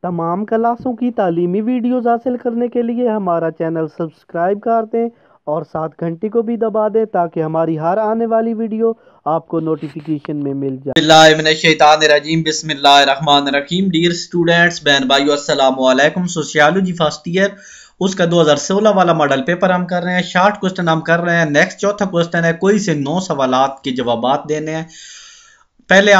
तमाम क्लासों की तालीमी वीडियोस हासिल करने के लिए हमारा चैनल सब्सक्राइब कर दें और साथ घंटी को भी दबा दें ताकि हमारी हर आने वाली वीडियो आपको नोटिफिकेशन में मिल जाए। बिस्मिल्लाहिर्रहमानिर्रहीम बिस्मिल्लाहिर्रहमानिर्रहीम। डियर स्टूडेंट्स, बहन भाइयों, अस्सलाम वालेकुम। सोशियोलॉजी फर्स्ट ईयर उसका 2016 वाला मॉडल पेपर हम कर रहे हैं। शॉर्ट क्वेश्चन हम कर रहे हैं। नेक्स्ट चौथा क्वेश्चन है, कोई से 9 सवालात के जवाबात देने हैं। पहले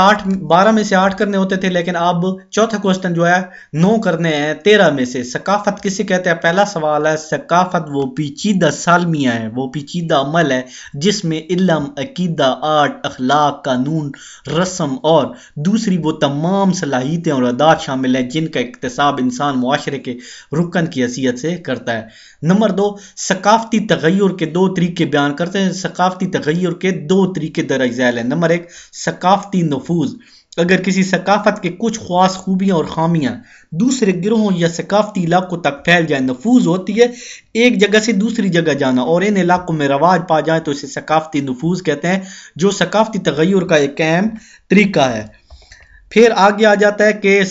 12 में से 8 करने होते थे, लेकिन अब चौथा क्वेश्चन जो है 9 करने हैं 13 में से। सकाफत किसे कहते हैं? पहला सवाल है, सकाफत वो पेचीदा सालमिया है, वो पेचीदा अमल है जिसमें इल्म, अकीदा, आर्ट, अखलाक, कानून, रस्म और दूसरी वो तमाम सलाहियतें और अदात शामिल हैं जिनका इक्तिसाब इंसान मुआशरे के रुकन की हैसियत से करता है। नंबर 2, सकाफती तगय्युर के 2 तरीके बयान करते हैं। सकाफती तगय्युर के 2 तरीके दर्ज झैल हैं। नंबर 1, सकाफती नफूज। अगर किसी सकाफत के कुछ खास खूबियां और खामियां दूसरे गिरोहों या सकाफती इलाकों तक फैल जाए। नफूज होती है एक जगह से दूसरी जगह जाना, और इन इलाकों में रवाज पा जाए तो इसे सकाफती नफूज कहते हैं, जो सकाफती तगय्युर का एक अहम तरीका है। फिर आगे आ जाता है कि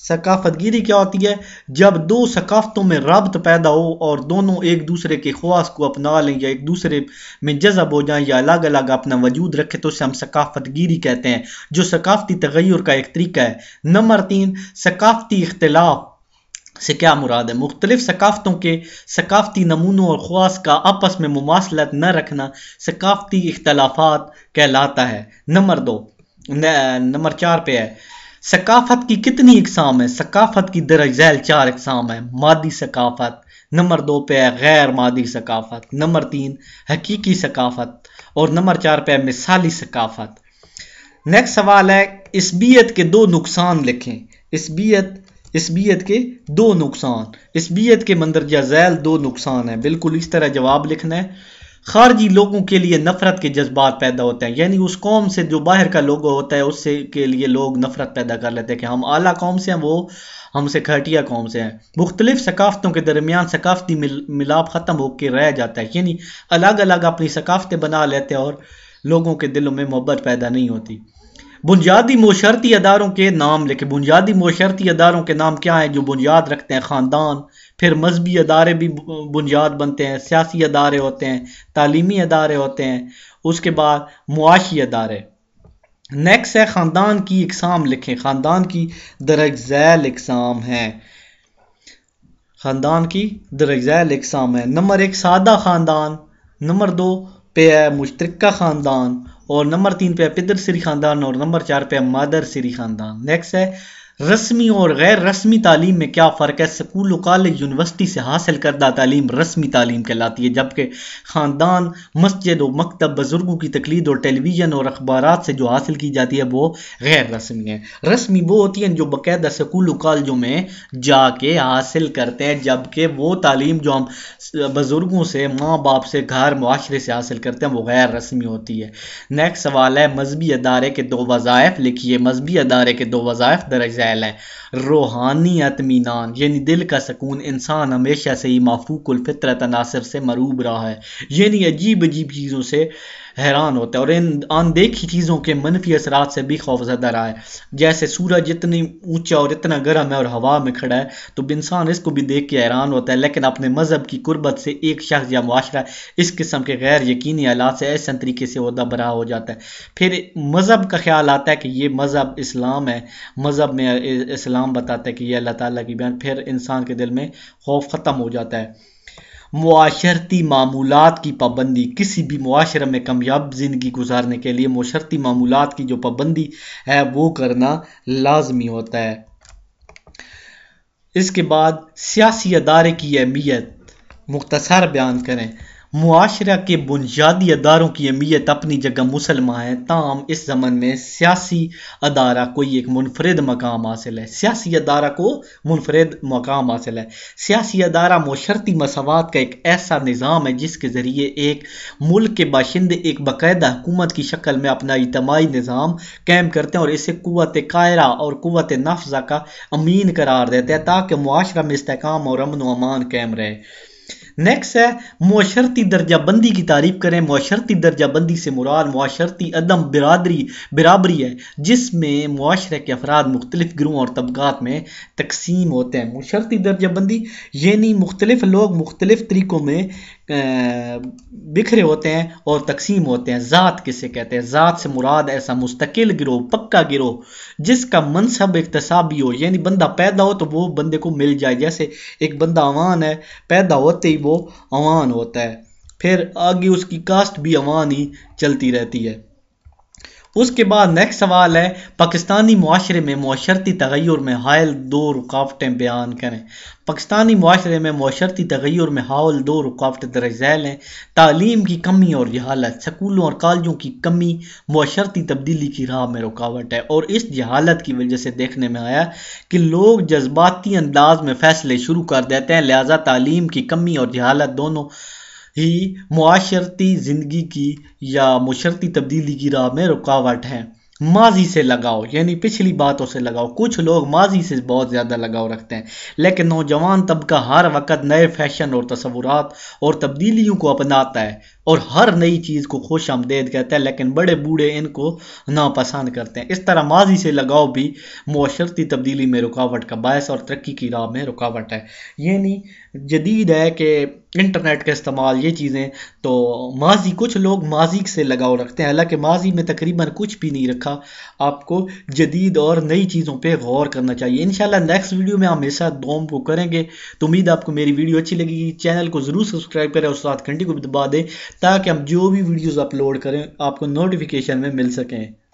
सकाफतगिरी क्या होती है? जब दो सकाफतों में रब्त पैदा हो और दोनों एक दूसरे के ख्वास को अपना लें या एक दूसरे में जज़ब हो जाएं या अलग अलग अपना वजूद रखें तो उसे हम सकाफतगिरी कहते हैं, जो सकाफती तगय्युर का एक तरीका है। नंबर 3, सकाफती इख्तिलाफ से क्या मुराद है? मुख्तलिफ सकाफतों के सकाफती नमूनों और ख्वास का आपस में मुमासलत न रखना सकाफती इख्तलाफात कहलाता है। नंबर 4 पे है, सकाफत की कितनी इकसाम है? सकाफत की दरअसल 4 इकसाम है। मादी सकाफत। नंबर 2 पे है गैर मादी सकाफत। नंबर 3, हकीकी सकाफत। और नंबर 4 पे है मिसाली सकाफत। नेक्स्ट सवाल है, इसबियत के 2 नुकसान लिखें। इसबियत के 2 नुकसान। इसबियत के मंदरजा झैल 2 नुकसान है। बिल्कुल इस तरह जवाब लिखना है। खारजी लोगों के लिए नफरत के जज्बात पैदा होते हैं, यानी उस कौम से जो बाहर का लोग होता है उससे के लिए लोग नफरत पैदा कर लेते हैं कि हम आला कौम से हैं, वो हमसे घटिया कौम से हैं। मुख्तलिफ सकाफतों के दरमियान सकाफती मिलाप ख़त्म होकर रह जाता है, यानी अलग अलग अपनी सकाफतें बना लेते हैं और लोगों के दिलों में मोहब्बत पैदा नहीं होती। बुनियादी मोशरती अदारों के नाम लिखे। बुनियादी मोशरती अदारों के नाम क्या हैं जो बुनियाद रखते हैं? ख़ानदान। फिर मजहबी अदारे भी बुनियाद बनते हैं, सियासी अदारे होते हैं, तालीमी अदारे होते हैं, उसके बाद मुआशी अदारे। नेक्स्ट है, ख़ानदान की इकसाम लिखें। ख़ानदान की दरज झैल इकसाम है। ख़ानदान की दरज झैल इकसाम है। नंबर 1, सादा ख़ानदान। नंबर 2 पे है मुश्तरका ख़ानदान। और नंबर 3 पे है पिदर सिरी खानदान। और नंबर 4 पे है मादर सिरी खानदान। नेक्स्ट है, रस्मी और गैर रस्मी तालीम में क्या फ़र्क है? स्कूल, कॉलेज, यूनिवर्सिटी से हासिल करदा तालीम रस्मी तालीम कहलाती है, जबकि ख़ानदान, मस्जिद और मकतब, बुजुर्गों की तकलीद और टेलीविज़न और अखबारात से जो हासिल की जाती है वो गैर रस्मी है। रस्मी वो होती हैं जो बाकायदा स्कूल कॉलेजों में जाके हासिल करते हैं, जबकि वो तालीम जो हम बुजुर्गों से, माँ बाप से, घर मुआशरे से हासिल करते हैं वो गैर रस्मी होती है। नेक्स्ट सवाल है, मजहबी अदारे के 2 वज़ाइफ लिखिए। मजहबी अदारे के 2 वज़ाइफ दर्ज झैल हैं। रूहानी इत्मीनान, यानी दिल का सुकून। इंसान हमेशा से ही माफूकुल फितरत अनासर से मरूब रहा है, यानी अजीब अजीब चीज़ों से हैरान होता है और इन अनदेखी चीज़ों के मनफी असरात से भी खौफजदा रहा है। जैसे सूरज इतनी ऊंचा और इतना गर्म है और हवा में खड़ा है तो इंसान इसको भी देख के हैरान होता है, लेकिन अपने मजहब की कुर्बत से एक शख्स या मुआशरा इस किस्म के गैर यकीनी हालात से ऐसे तरीके से ओहदा बरा हो जाता है। फिर मज़हब का ख्याल आता है कि ये मज़हब इस्लाम है, मज़हब में इस्लाम बताता है कि ये अल्लाह ताला की बयान, फिर इंसान के दिल में खौफ ख़त्म हो जाता है। मुआशरती मामूलात की पाबंदी। किसी भी मुआशरे में कामयाब ज़िंदगी गुजारने के लिए मुआशरती मामूलात की जो पाबंदी है वो करना लाजमी होता है। इसके बाद सियासी अदारे की अहमियत मुख्तसर बयान करें। मुआशरा के बुनियादी अदारों की अहमियत अपनी जगह मुसलमान है, ताम इस ज़मन में सियासी अदारा कोई एक मुनफरिद मकाम हासिल है। सियासी अदारा को मुनफरिद मकाम हासिल है। सियासी अदारा मुशर्ती मसावात का एक ऐसा निज़ाम है जिसके ज़रिए एक मुल्क के बाशिंदे एक बाकायदा हुकूमत की शक्ल में अपना इज्तिमाई निज़ाम कायम करते हैं और इसे कुव्वत कायरा और कुव्वत नफ्ज़ा का अमीन करार देते हैं ताकि मुआशरा में इस्तेहकाम और अमन व अमान कायम रहे। نیکسٹ ہے معاشرتی درجہ بندی کی تعریف کریں. معاشرتی درجہ بندی سے مراد معاشرتی عدم برابری ہے جس میں معاشرے کے افراد مختلف گروہوں اور طبقات میں تقسیم ہوتے ہیں. معاشرتی درجہ بندی یعنی مختلف لوگ مختلف طریقوں میں بکھرے ہوتے ہیں اور تقسیم ہوتے ہیں. ذات کسے کہتے ہیں؟ ذات سے مراد ایسا مستقل گروہ، پکا گروہ جس کا منصب اکتسابی ہو، یعنی بندہ پیدا ہو تو وہ بندے کو مل جائے. جیسے ایک بندہ عوان ہے، پیدا ہوتے ہی وہ عوان ہوتا ہے، پھر آگے اس کی کاسٹ بھی عوان ہی چلتی رہتی ہے. اس کے بعد نیکسٹ سوال ہے پاکستانی معاشرے میں معاشرتی تغیر میں حائل 2 رکاوٹیں بیان کریں. پاکستانی معاشرے میں معاشرتی تغیر میں حائل 2 رکاوٹیں درج ذیل ہیں. تعلیم کی کمی اور جہالت. سکولوں اور کالجوں کی کمی معاشرتی تبدیلی کی راہ میں رکاوٹ ہے، اور اس جہالت کی وجہ سے دیکھنے میں آیا کہ لوگ جذباتی انداز میں فیصلے شروع کر دیتے ہیں. لہذا تعلیم کی کمی اور جہالت دونوں ہی معاشرتی زندگی کی یا معاشرتی تبدیلی کی راہ میں رکاوٹ ہیں. ماضی سے لگاؤ یعنی پچھلی باتوں سے لگاؤ. کچھ لوگ ماضی سے بہت زیادہ لگاؤ رکھتے ہیں، لیکن نوجوان طبقہ ہر وقت نئے فیشن اور تصورات اور تبدیلیوں کو اپناتا ہے اور ہر نئی چیز کو خوش آمدید کہتا ہے، لیکن بڑے بوڑھے ان کو ناپسند کرتے ہیں. اس طرح ماضی سے لگاؤ بھی معاشرتی تبدیلی میں رکاوٹ کا باعث اور ترقی کی راہ میں رکاوٹ ہے. یعنی جدید ہے کہ انٹرنیٹ کا استعمال، یہ چیزیں تو ماضی، کچھ لوگ ماضی سے لگاؤ رکھتے ہیں، حالانکہ ماضی میں تقریباً کچھ بھی نہیں رکھا. آپ کو جدید اور نئی چیزوں پہ غور کرنا چاہیے. انشاءاللہ نیکسٹ ویڈیو میں ہم ایسا دوم کو کریں گے. تو امید آپ کو میری ویڈیو اچھی لگے گی. چینل کو ضرور سبسکرائب کریں اور ساتھ گھنٹی کو بھی دبا دیں تاکہ ہم جو بھی ویڈیوز اپلوڈ کریں آپ کو نوٹیفیکیشن میں مل سکیں.